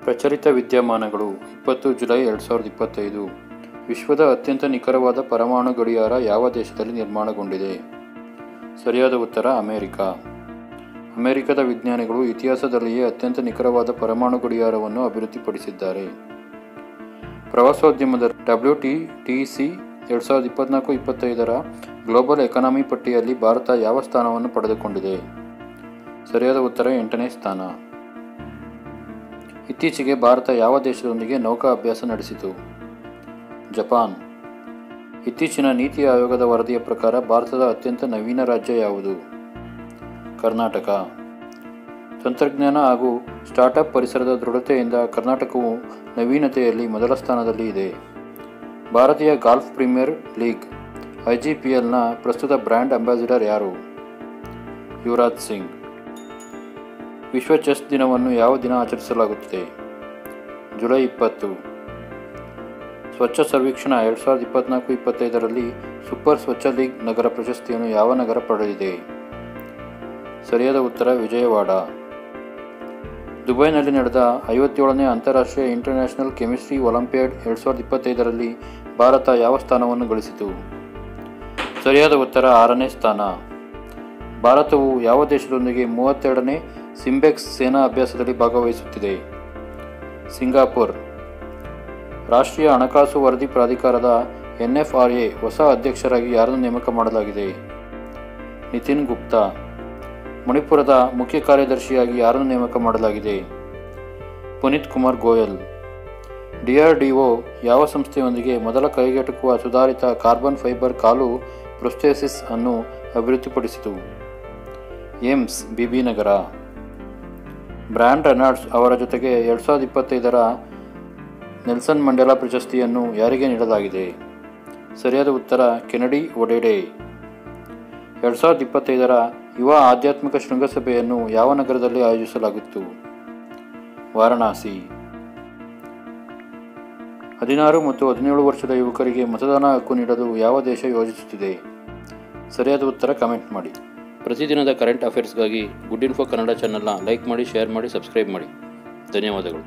ಪ್ರಚಲಿತ ವಿದ್ಯಮಾನಗಳು 20 ಜುಲೈ 2025 ವಿಶ್ವದ ಅತ್ಯಂತ ನಿಖರವಾದ ಪರಮಾಣು ಗಡಿಯಾರ ಯಾವ ದೇಶದಲ್ಲಿ ನಿರ್ಮಾಣಗೊಂಡಿದೆ? ಸರಿಯಾದ ಉತ್ತರ ಅಮೆರಿಕ. ಅಮೆರಿಕದ ವಿಜ್ಞಾನಿಗಳು ಇತಿಹಾಸದಲ್ಲಿಯೇ ಅತ್ಯಂತ ನಿಖರವಾದ ಪರಮಾಣು ಗಡಿಯಾರವನ್ನು ಅಭಿವೃದ್ಧಿಪಡಿಸಿದ್ದಾರೆ. ಪ್ರವಾಸೋದ್ಯಮದ WTTC 2024-25ರ ಗ್ಲೋಬಲ್ ಎಕಾನಮಿ ಪಟ್ಟಿಯಲ್ಲಿ ಭಾರತ ಯಾವ ಸ್ಥಾನವನ್ನು ಪಡೆದುಕೊಂಡಿದೆ? ಸರಿಯಾದ ಉತ್ತರ 8ನೇ ಸ್ಥಾನ. ಇತ್ತೀಚೆಗೆ ಭಾರತ ಯಾವ ದೇಶದೊಂದಿಗೆ ನೌಕಾ ಅಭ್ಯಾಸ ನಡೆಸಿತು? ಜಪಾನ್. ಇತ್ತೀಚಿನ ನೀತಿ ಆಯೋಗದ ವರದಿಯ ಪ್ರಕಾರ ಭಾರತದ ಅತ್ಯಂತ ನವೀನ ರಾಜ್ಯ ಯಾವುದು? ಕರ್ನಾಟಕ. ತಂತ್ರಜ್ಞಾನ ಹಾಗೂ ಸ್ಟಾರ್ಟ್ಅಪ್ ಪರಿಸರದ ದೃಢತೆಯಿಂದ ಕರ್ನಾಟಕವು ನವೀನತೆಯಲ್ಲಿ ಮೊದಲ ಸ್ಥಾನದಲ್ಲಿ ಇದೆ. ಭಾರತೀಯ ಗಾಲ್ಫ್ ಪ್ರೀಮಿಯರ್ ಲೀಗ್ IGPLನ ಪ್ರಸ್ತುತ ಬ್ರ್ಯಾಂಡ್ ಅಂಬಾಸಿಡರ್ ಯಾರು? ಯುವರಾಜ್ ಸಿಂಗ್. ವಿಶ್ವ ಚೆಸ್ ದಿನವನ್ನು ಯಾವ ದಿನ ಆಚರಿಸಲಾಗುತ್ತದೆ? ಜುಲೈ 20. ಸ್ವಚ್ಛ ಸರ್ವೇಕ್ಷಣ 2024-25ರಲ್ಲಿ ಸೂಪರ್ ಸ್ವಚ್ಛ ಲೀಗ್ ನಗರ ಪ್ರಶಸ್ತಿಯನ್ನು ಯಾವ ನಗರ ಪಡೆದಿದೆ? ಸರಿಯಾದ ಉತ್ತರ ವಿಜಯವಾಡ. ದುಬೈನಲ್ಲಿ ನಡೆದ 57ನೇ ಅಂತಾರಾಷ್ಟ್ರೀಯ ಇಂಟರ್ನ್ಯಾಷನಲ್ ಕೆಮಿಸ್ಟ್ರಿ ಒಲಿಂಪಿಯಾಡ್ 2025ರಲ್ಲಿ ಭಾರತ ಯಾವ ಸ್ಥಾನವನ್ನು ಗಳಿಸಿತು? ಸರಿಯಾದ ಉತ್ತರ 6ನೇ ಸ್ಥಾನ. ಭಾರತವು ಯಾವ ದೇಶದೊಂದಿಗೆ 32ನೇ ಸಿಂಬೆಕ್ಸ್ ಸೇನಾ ಅಭ್ಯಾಸದಲ್ಲಿ ಭಾಗವಹಿಸುತ್ತಿದೆ? ಸಿಂಗಾಪುರ್. ರಾಷ್ಟ್ರೀಯ ಹಣಕಾಸು ವರದಿ ಪ್ರಾಧಿಕಾರದ NFRA ಹೊಸ ಅಧ್ಯಕ್ಷರಾಗಿ ಯಾರನ್ನು ನೇಮಕ ಮಾಡಲಾಗಿದೆ? ನಿತಿನ್ ಗುಪ್ತಾ. ಮಣಿಪುರದ ಮುಖ್ಯ ಕಾರ್ಯದರ್ಶಿಯಾಗಿ ಯಾರನ್ನು ನೇಮಕ ಮಾಡಲಾಗಿದೆ? ಪುನೀತ್ ಕುಮಾರ್ ಗೋಯಲ್. DRDO ಯಾವ ಸಂಸ್ಥೆಯೊಂದಿಗೆ ಮೊದಲ ಕೈಗೆಟುಕುವ ಸುಧಾರಿತ ಕಾರ್ಬನ್ ಫೈಬರ್ ಕಾಲು ಪ್ರೊಸ್ಥೆಸಿಸ್ ಅನ್ನು ಅಭಿವೃದ್ಧಿಪಡಿಸಿತು? ಏಮ್ಸ್ BB ನಗರ. ಬ್ರ್ಯಾಂಡ್ ರೆನಾಲ್ಡ್ಸ್ ಅವರ ಜೊತೆಗೆ 2025ರ ನೆಲ್ಸನ್ ಮಂಡೇಲಾ ಪ್ರಶಸ್ತಿಯನ್ನು ಯಾರಿಗೆ ನೀಡಲಾಗಿದೆ? ಸರಿಯಾದ ಉತ್ತರ ಕೆನಡಿ ಒಡೆಡೆ. 2025ರ ಯುವ ಆಧ್ಯಾತ್ಮಿಕ ಶೃಂಗಸಭೆಯನ್ನು ಯಾವ ನಗರದಲ್ಲಿ ಆಯೋಜಿಸಲಾಗಿತ್ತು? ವಾರಣಾಸಿ. 16 ಮತ್ತು 17 ವರ್ಷದ ಯುವಕರಿಗೆ ಮತದಾನ ಹಕ್ಕು ನೀಡಲು ಯಾವ ದೇಶ ಯೋಜಿಸುತ್ತಿದೆ? ಸರಿಯಾದ ಉತ್ತರ ಕಮೆಂಟ್ ಮಾಡಿ. ಪ್ರತಿದಿನದ ಕರೆಂಟ್ ಅಫೇರ್ಸ್ಗಾಗಿ ಗುಡ್ ಇನ್ಫೋ ಕನ್ನಡ ಚಾನೆಲ್ನ ಲೈಕ್ ಮಾಡಿ, ಶೇರ್ ಮಾಡಿ, ಸಬ್ಸ್ಕ್ರೈಬ್ ಮಾಡಿ. ಧನ್ಯವಾದಗಳು.